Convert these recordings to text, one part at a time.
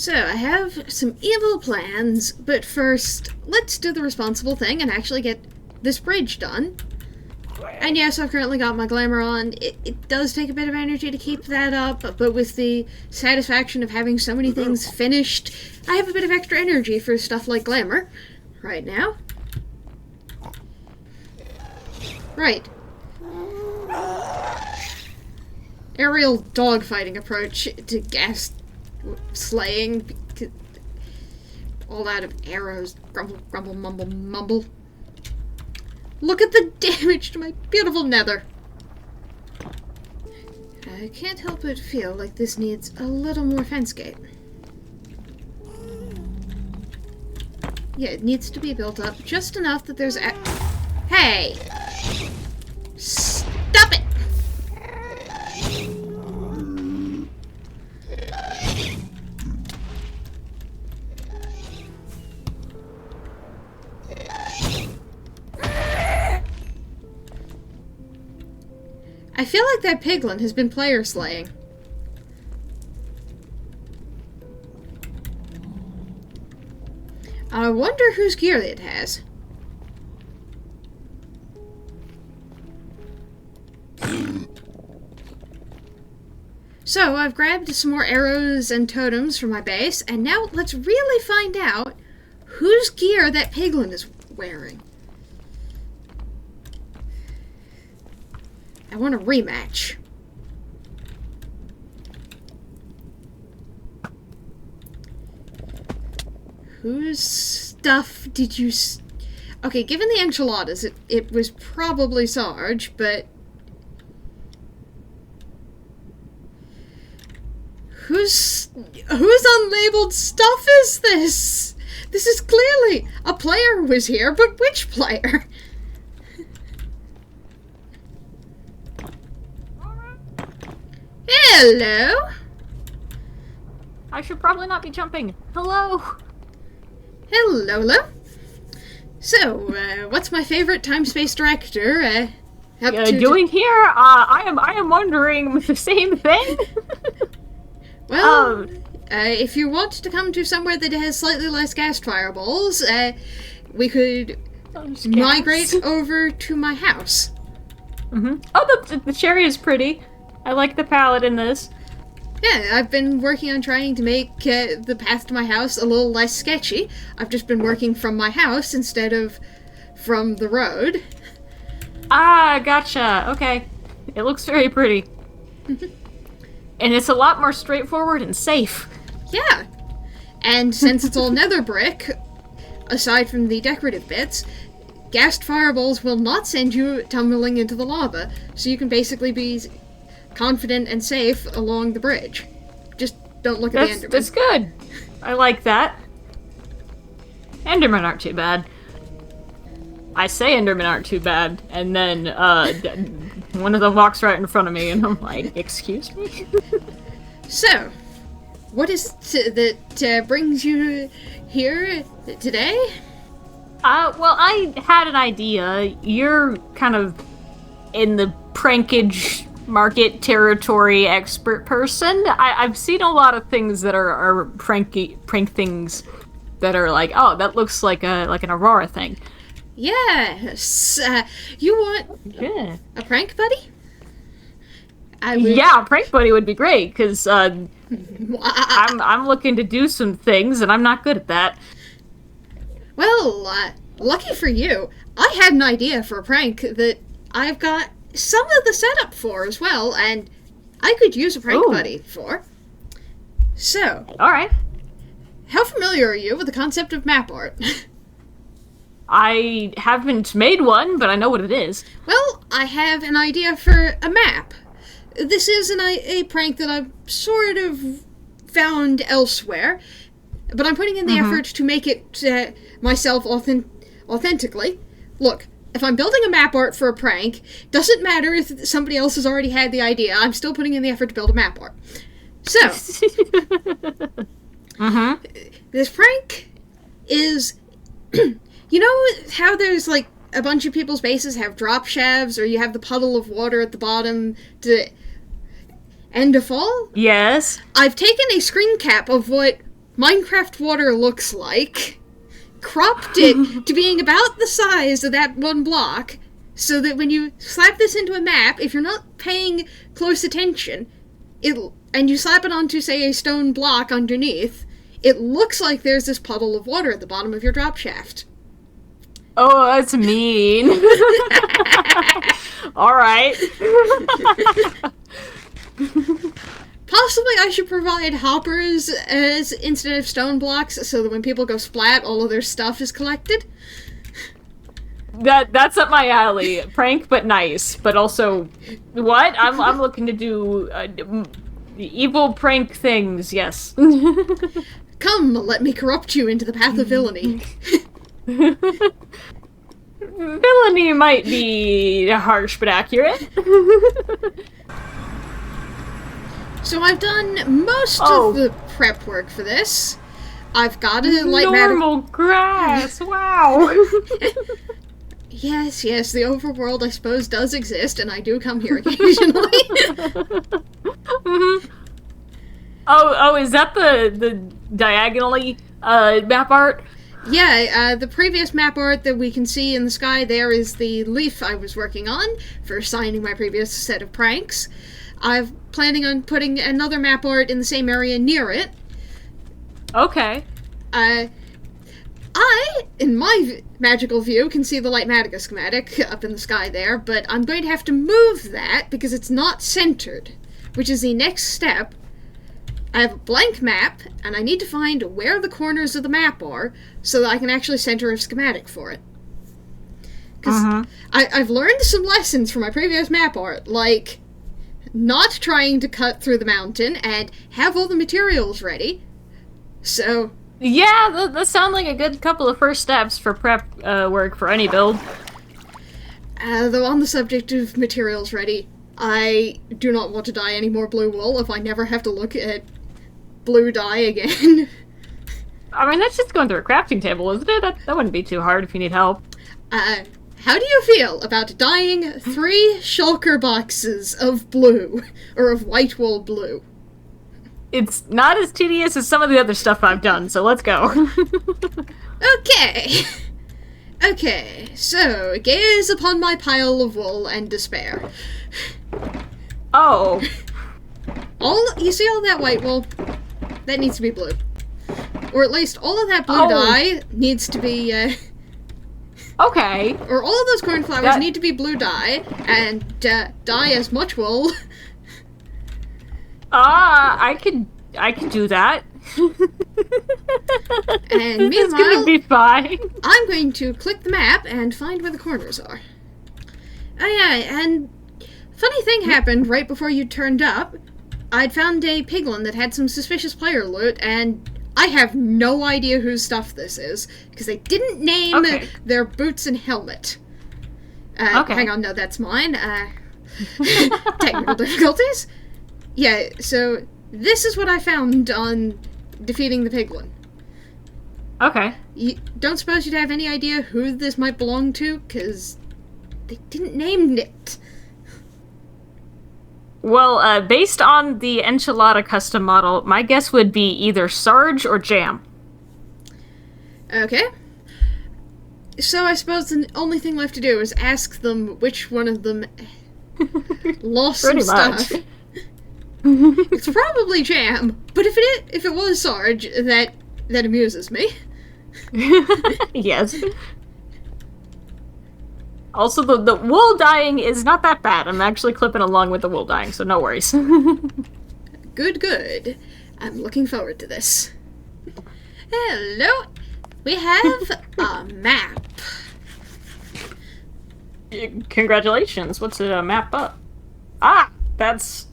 So, I have some evil plans, but first, let's do the responsible thing and actually get this bridge done. And yes, I've currently got my glamour on. It does take a bit of energy to keep that up, but with the satisfaction of having so many things finished, I have a bit of extra energy for stuff like glamour right now. Right. Aerial dogfighting approach to gas slaying. All out of arrows. Grumble, grumble, mumble, mumble. Look at the damage to my beautiful nether. I can't help but feel like this needs a little more fence gate. Yeah, it needs to be built up just enough that there's Hey! Stop it! I feel like that piglin has been player slaying. I wonder whose gear it has. So, I've grabbed some more arrows and totems from my base, and now let's really find out whose gear that piglin is wearing. I want a rematch. Whose stuff did you... Okay, given the enchiladas, it was probably Sarge, but... Whose unlabeled stuff is this? This is clearly... A player was here, but which player? Hello? I should probably not be jumping. Hello? Hello. So, what's my favorite time-space director doing here? I am wondering the same thing. Well, if you want to come to somewhere that has slightly less gas fireballs, we could migrate over to my house. Mm-hmm. Oh, the cherry is pretty. I like the palette in this. Yeah, I've been working on trying to make the path to my house a little less sketchy. I've just been working from my house instead of from the road. Ah, gotcha. Okay. It looks very pretty. And it's a lot more straightforward and safe. Yeah. And since it's all nether brick, aside from the decorative bits, gassed fireballs will not send you tumbling into the lava, so you can basically be confident and safe along the bridge. Just don't look at the Enderman. That's good. I like that. Endermen aren't too bad. I say Endermen aren't too bad, and then one of them walks right in front of me, and I'm like, excuse me? So, what is that brings you here today? Well, I had an idea. You're kind of in the prankage market territory expert person. I've seen a lot of things that are prank things that are like, oh, that looks like an Aurora thing. Yes. You want a prank buddy? Yeah, a prank buddy would be great, because I'm looking to do some things, and I'm not good at that. Well, lucky for you, I had an idea for a prank that I've got some of the setup for as well, and I could use a prank buddy for. So, alright. How familiar are you with the concept of Mapart? I haven't made one, but I know what it is. Well, I have an idea for a map. This is a prank that I've sort of found elsewhere, but I'm putting in the effort to make it myself authentically. Look, if I'm building a map art for a prank, doesn't matter if somebody else has already had the idea, I'm still putting in the effort to build a map art. So, this prank is, you know how there's like a bunch of people's bases have drop shafts, or you have the puddle of water at the bottom to end a fall? Yes. I've taken a screen cap of what Minecraft water looks like, cropped it to being about the size of that one block, so that when you slap this into a map, if you're not paying close attention, and you slap it onto, say, a stone block underneath, it looks like there's this puddle of water at the bottom of your drop shaft. Oh, that's mean. Alright. Possibly I should provide hoppers as instead of stone blocks, so that when people go splat, all of their stuff is collected. That's up my alley. Prank, but nice. But also, what? I'm looking to do evil prank things, yes. Come, let me corrupt you into the path of villainy. Villainy might be harsh, but accurate. So I've done most of the prep work for this. I've got a light matter... Normal grass, wow. Yes, the overworld, I suppose, does exist, and I do come here occasionally. Mm-hmm. Oh, is that the diagonally map art? Yeah, the previous map art that we can see in the sky there is the leaf I was working on for signing my previous set of pranks. I'm planning on putting another map art in the same area near it. Okay. I, in my magical view, can see the Light Matica schematic up in the sky there, but I'm going to have to move that because it's not centered, which is the next step. I have a blank map, and I need to find where the corners of the map are so that I can actually center a schematic for it. Because I've learned some lessons from my previous map art, like not trying to cut through the mountain and have all the materials ready. So... yeah, that sounds like a good couple of first steps for prep work for any build. Though on the subject of materials ready, I do not want to dye any more blue wool if I never have to look at blue dye again. I mean, that's just going through a crafting table, isn't it? That wouldn't be too hard if you need help. How do you feel about dyeing 3 shulker boxes of blue, or of white wool blue? It's not as tedious as some of the other stuff I've done, so let's go. Okay, so gaze upon my pile of wool and despair. Oh. You see all that white wool? That needs to be blue. Or at least all of that blue dye needs to be, okay. Or all of those cornflowers need to be blue dye, and dye as much wool. I could do that. And meanwhile, it's gonna be fine. I'm going to click the map and find where the corners are. Oh yeah, and funny thing happened right before you turned up. I'd found a piglin that had some suspicious player loot, and I have no idea whose stuff this is, because they didn't name their boots and helmet. Hang on, no, that's mine. Technical difficulties. Yeah, so this is what I found on defeating the piglin. Okay. You don't suppose you'd have any idea who this might belong to? Because they didn't name it. Well, based on the enchilada custom model, my guess would be either Sarge or Jam. Okay. So I suppose the only thing left to do is ask them which one of them lost some stuff. It's probably Jam, but if it was Sarge, that amuses me. Yes. Also, the wool dyeing is not that bad. I'm actually clipping along with the wool dyeing, so no worries. Good. I'm looking forward to this. Hello. We have a map. Congratulations. What's a map up? That's...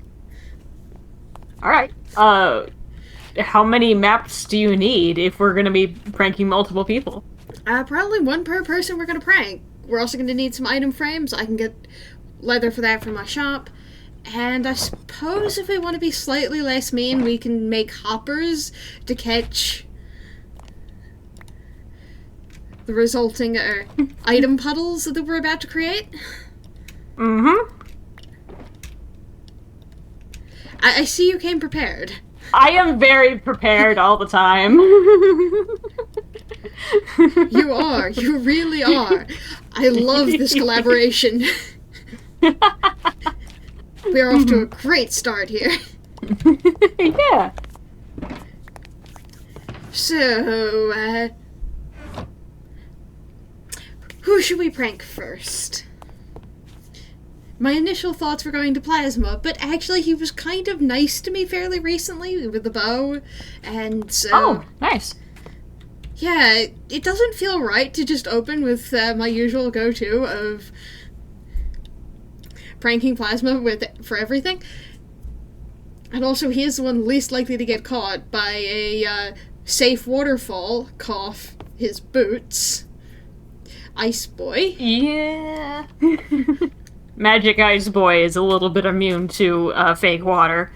Alright. How many maps do you need if we're gonna be pranking multiple people? Probably one per person we're gonna prank. We're also gonna need some item frames. I can get leather for that from my shop. And I suppose if we want to be slightly less mean, we can make hoppers to catch the resulting item puddles that we're about to create. Mm-hmm. I see you came prepared. I am very prepared all the time. You are. You really are. I love this collaboration. We are off to a great start here. Yeah. So, who should we prank first? My initial thoughts were going to Plasma, but actually he was kind of nice to me fairly recently with the bow, and so... Oh, nice. Yeah, it doesn't feel right to just open with my usual go-to of pranking Plasma for everything. And also, he is the one least likely to get caught by a safe waterfall, cough, his boots. Ice Boy. Yeah. Magic Ice Boy is a little bit immune to fake water.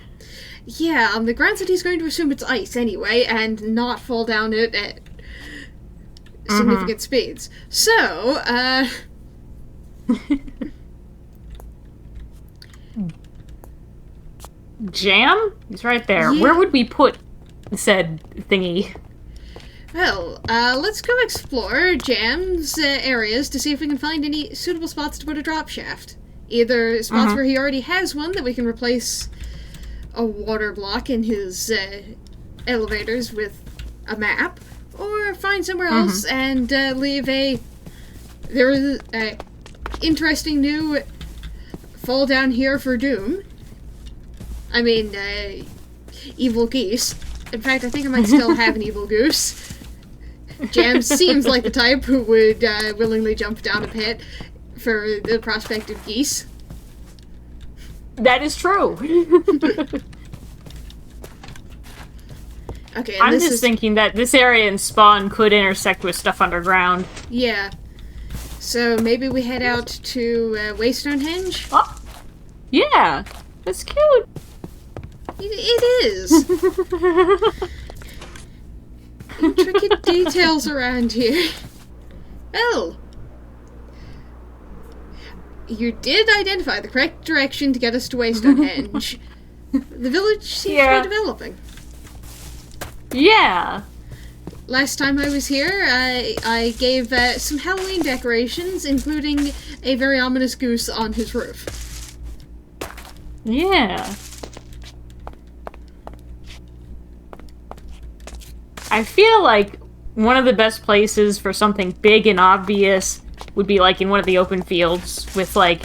Yeah, on the grounds that he's going to assume it's ice anyway, and not fall down it at significant speeds. So, Jam? He's right there. Yeah. Where would we put said thingy? well, let's go explore Jam's areas to see if we can find any suitable spots to put a drop shaft. Either spots where he already has one that we can replace a water block in his elevators with a map, or find somewhere else and leave there is a interesting new fall down here for Doom. I mean, evil geese. In fact, I think I might still have an evil goose. Jam seems like the type who would willingly jump down a pit for the prospect of geese. That is true. Okay, I'm just thinking that this area in Spawn could intersect with stuff underground. Yeah. So maybe we head out to Waystonehenge? Oh, yeah. That's cute. It is. Intricate details around here. Well, you did identify the correct direction to get us to Waystonehenge. The village seems to be developing. Yeah. Last time I was here, I gave some Halloween decorations, including a very ominous goose on his roof. Yeah. I feel like one of the best places for something big and obvious would be like in one of the open fields with like,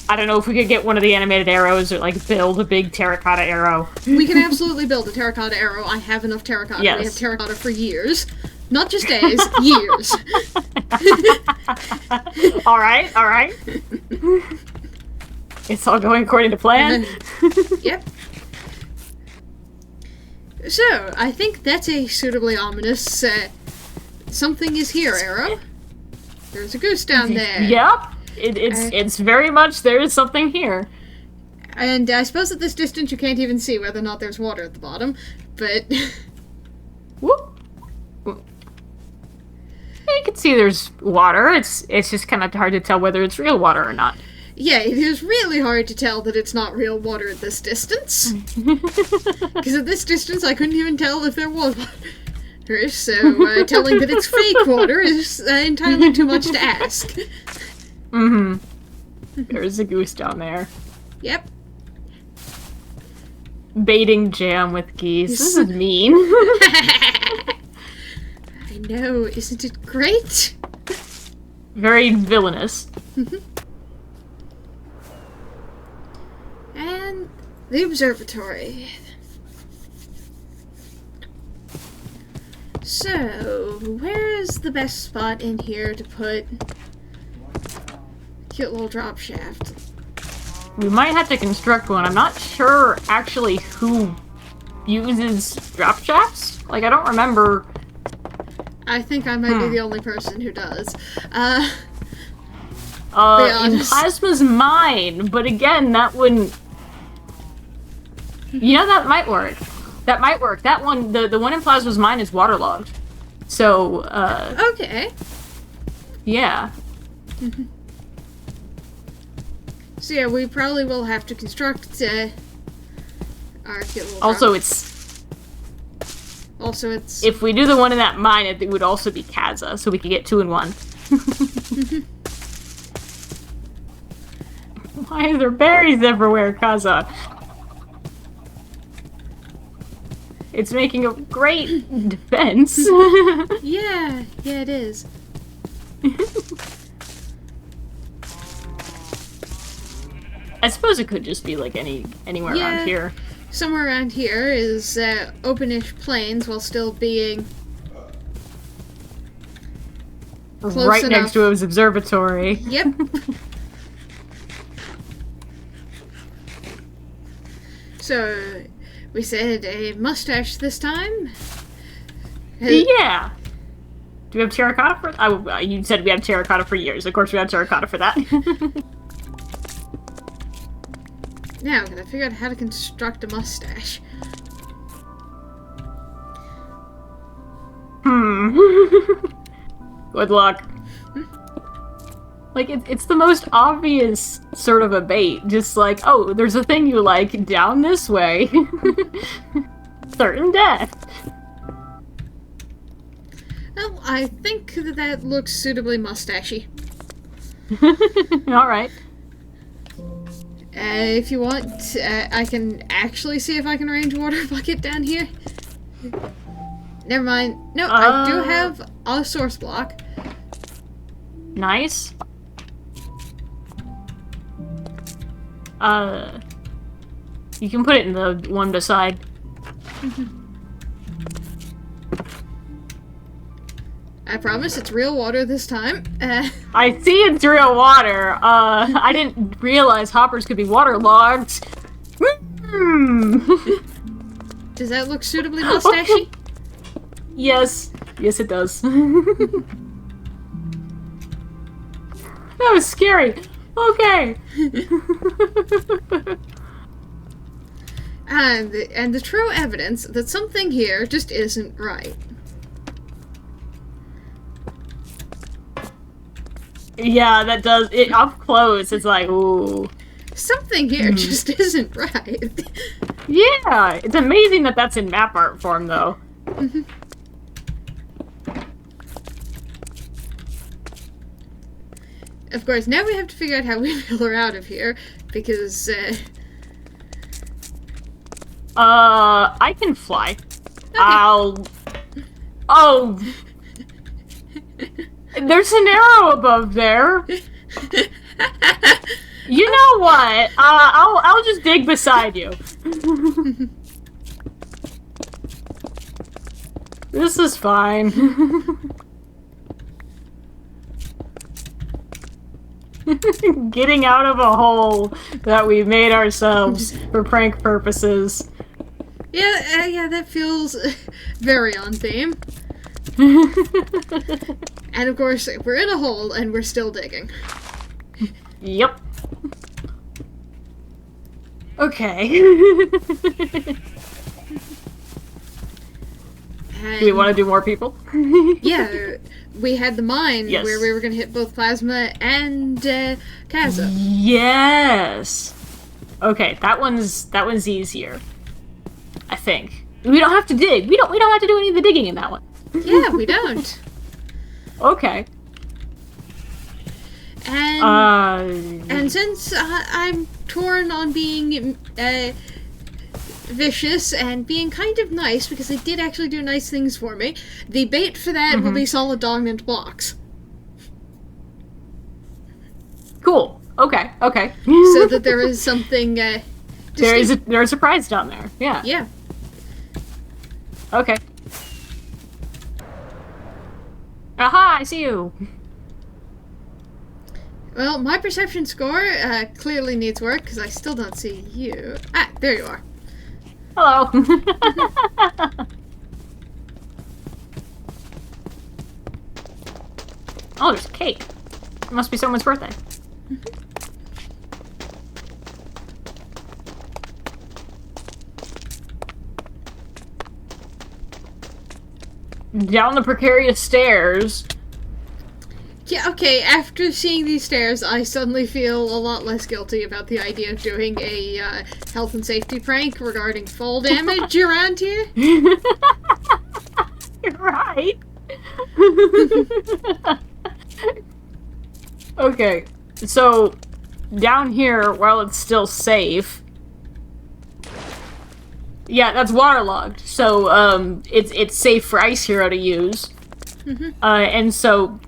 I don't know if we could get one of the animated arrows or like build a big terracotta arrow. We can absolutely build a terracotta arrow. I have enough terracotta. Yes. We have terracotta for years. Not just days, years. Alright. It's all going according to plan. Yep. So, I think that's a suitably ominous, something is here arrow. There's a goose down there. Yep. It's very much there is something here. And I suppose at this distance you can't even see whether or not there's water at the bottom, but... Whoop. You can see there's water. It's just kind of hard to tell whether it's real water or not. Yeah, it is really hard to tell that it's not real water at this distance. Because at this distance I couldn't even tell if there was water. So telling that it's fake water is entirely too much to ask. There's a goose down there. Yep. Baiting Jam with geese. This is mean. I know, isn't it great? Very villainous. And the observatory. So, where is the best spot in here to put a cute little drop shaft? We might have to construct one. I'm not sure actually who uses drop shafts. Like, I don't remember. I think I might be the only person who does. In Plasma's mine, but again, that wouldn't... You know, that might work. That might work. That one, the one in Plasma's mine is waterlogged. So, Okay. yeah. So yeah, we probably will have to construct our cute little Also, dog. It's... If we do the one in that mine, it would also be Kaza, so we could get 2 in 1. Why are there berries everywhere, Kaza? It's making a great defense. Yeah, it is. I suppose it could just be like anywhere around here. Somewhere around here is openish plains while still being close right enough. next to his observatory. Yep. So, we said a mustache this time? Yeah. Do we have terracotta for... you said we have terracotta for years. Of course we have terracotta for that. Now, I'm gonna figure out how to construct a mustache. Good luck. Like, it's the most obvious sort of a bait. Just like, oh, there's a thing you like down this way. Certain death. Well, I think that looks suitably mustachy. Alright. If you want, I can actually see if I can arrange a water bucket down here. Never mind. No, I do have a source block. Nice. You can put it in the one beside. I promise it's real water this time. I see it's real water. I didn't realize hoppers could be waterlogged. Does that look suitably mustachy? Yes. Yes, it does. That was scary. Okay. And the true evidence that something here just isn't right. Yeah, that does. Up close, it's like, ooh. Something here just isn't right. Yeah, it's amazing that that's in map art form, though. Of course, now we have to figure out how we wheel her out of here, because, I can fly. Okay. Oh! There's an arrow above there! You know what? I'll just dig beside you. This is fine. Getting out of a hole that we made ourselves for prank purposes. Yeah, that feels very on theme. And of course, we're in a hole and we're still digging. Yep. Okay. Do we want to do more people? Yeah, we had the mine Yes. where we were going to hit both Plasma and Kaza. Yes. Okay, that one's easier. I think. We don't have to dig. We don't have to do any of the digging in that one. Yeah, we don't. Okay. And since I'm torn on being vicious and being kind of nice, because they did actually do nice things for me, the bait for that will be solid dominant blocks. Cool. Okay. So that there is something There's a prize down there. Yeah. Yeah. Okay. Aha! I see you. Well, my perception score clearly needs work, because I still don't see you. Ah, there you are. Hello. Oh, there's a cake. It must be someone's birthday. Down the precarious stairs. Yeah, okay, after seeing these stairs, I suddenly feel a lot less guilty about the idea of doing a health and safety prank regarding fall damage around here. You're right. Okay, so down here, while it's still safe... Yeah, that's waterlogged, so it's safe for Ice Hero to use. And so...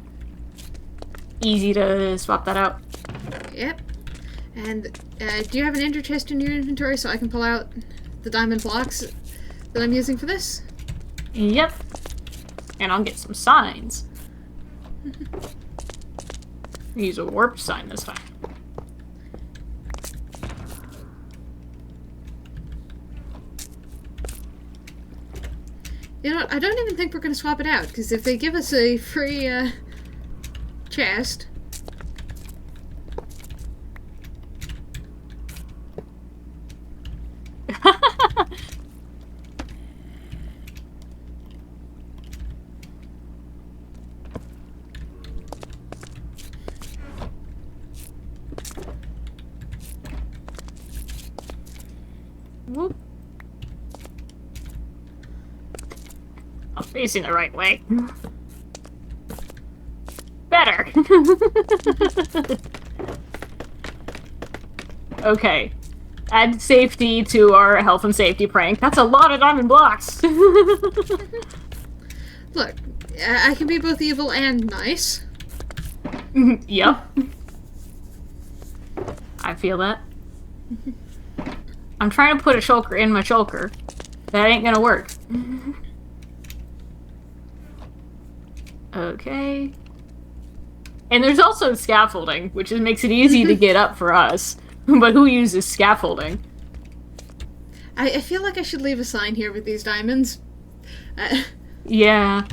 easy to swap that out. Yep. And do you have an ender chest in your inventory so I can pull out the diamond blocks that I'm using for this? Yep. And I'll get some signs. Use a warp sign this time. You know what? I don't even think we're going to swap it out, because if they give us a free chest... Whoop. I'm facing the right way. Better! Okay. Add safety to our health and safety prank. That's a lot of diamond blocks! Look, I can be both evil and nice. Yep. I feel that. I'm trying to put a shulker in my shulker. That ain't gonna work. Okay. And there's also scaffolding, which makes it easy to get up for us. But who uses scaffolding? I feel like I should leave a sign here with these diamonds. Yeah.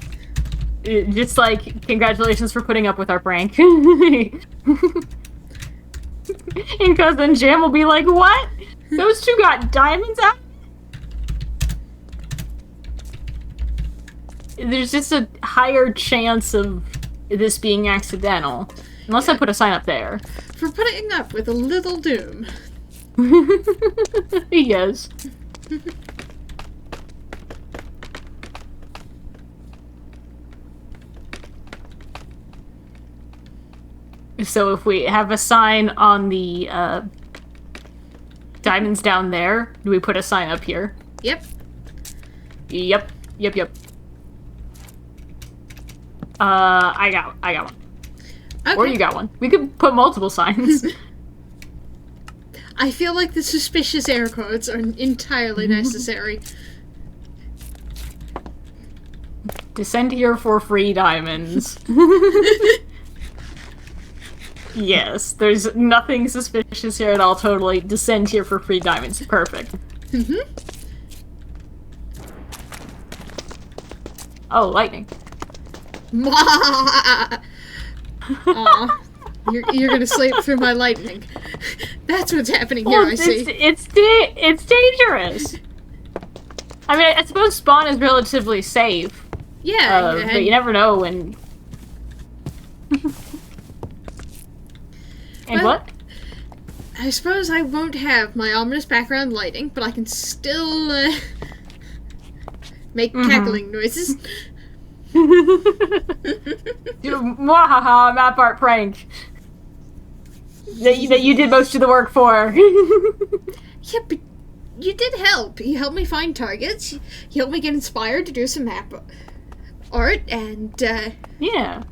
Just like, congratulations for putting up with our prank. And Cousin Jim will be like, what? Those two got diamonds out? There's just a higher chance of this being accidental. Unless I put a sign up there. For putting up with a little doom. Yes. So if we have a sign on the diamonds down there, do we put a sign up here? Yep. Yep. I got one. Okay. Or you got one. We could put multiple signs. I feel like the suspicious air quotes are entirely necessary. Descend here for free diamonds. Yes, there's nothing suspicious here at all, totally. Descend here for free diamonds. Perfect. Oh, lightning. Aw. You're gonna sleep through my lightning. That's what's happening here, I see. It's dangerous. I mean, I suppose spawn is relatively safe. Yeah, but you never know when... And well, what? I suppose I won't have my ominous background lighting, but I can still, make cackling noises. Mwahaha, Mapart prank. That you did most of the work for. Yeah, but you did help. You helped me find targets. You helped me get inspired to do some map art, and, Yeah.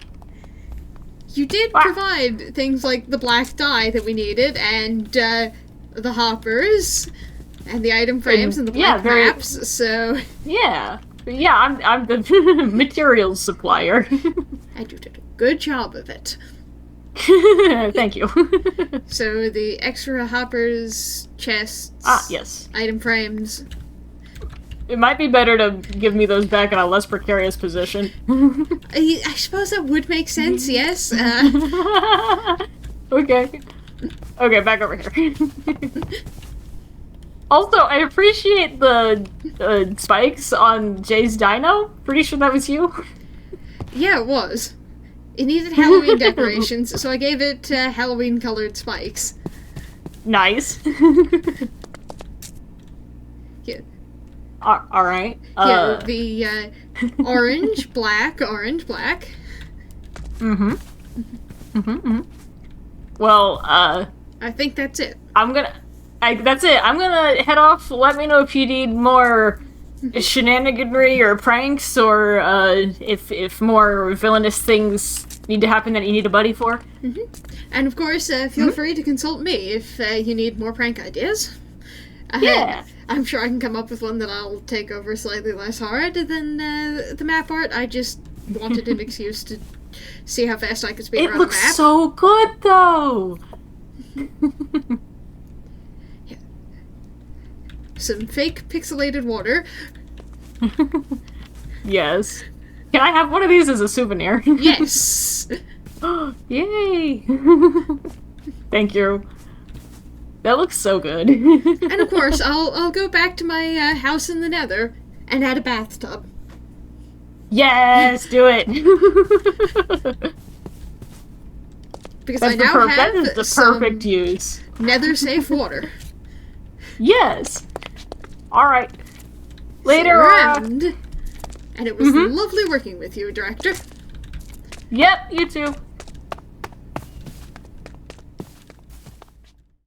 you did provide things like the black dye that we needed, and, the hoppers, and the item frames, and the black maps, so... Yeah. Yeah, I'm the materials supplier. I did a good job of it. Thank you. So the extra hoppers, chests, yes. item frames. It might be better to give me those back in a less precarious position. I suppose that would make sense, yes. Okay. Okay, back over here. Also, I appreciate the spikes on Jay's dino. Pretty sure that was you. Yeah, it was. It needed Halloween decorations, so I gave it Halloween-colored spikes. Nice. Yeah. All right. Yeah, the orange, black, orange, black. Mm-hmm. Well, I think that's it. That's it. I'm gonna head off. Let me know if you need more shenaniganry or pranks, or if more villainous things need to happen that you need a buddy for. And of course, feel free to consult me if you need more prank ideas. Yeah. I'm sure I can come up with one that I'll take over slightly less hard than the map art. I just wanted an excuse to see how fast I could speed around a map. It looks so good, though! Yeah. Some fake pixelated water. Yes. Can I have one of these as a souvenir? Yes! Yay! Thank you. That looks so good. And of course, I'll go back to my house in the Nether and add a bathtub. Yes, do it. Because That's I now have that is the perfect use. Nether safe water. Yes. All right. Later. Around. And it was lovely working with you, Director. Yep, you too.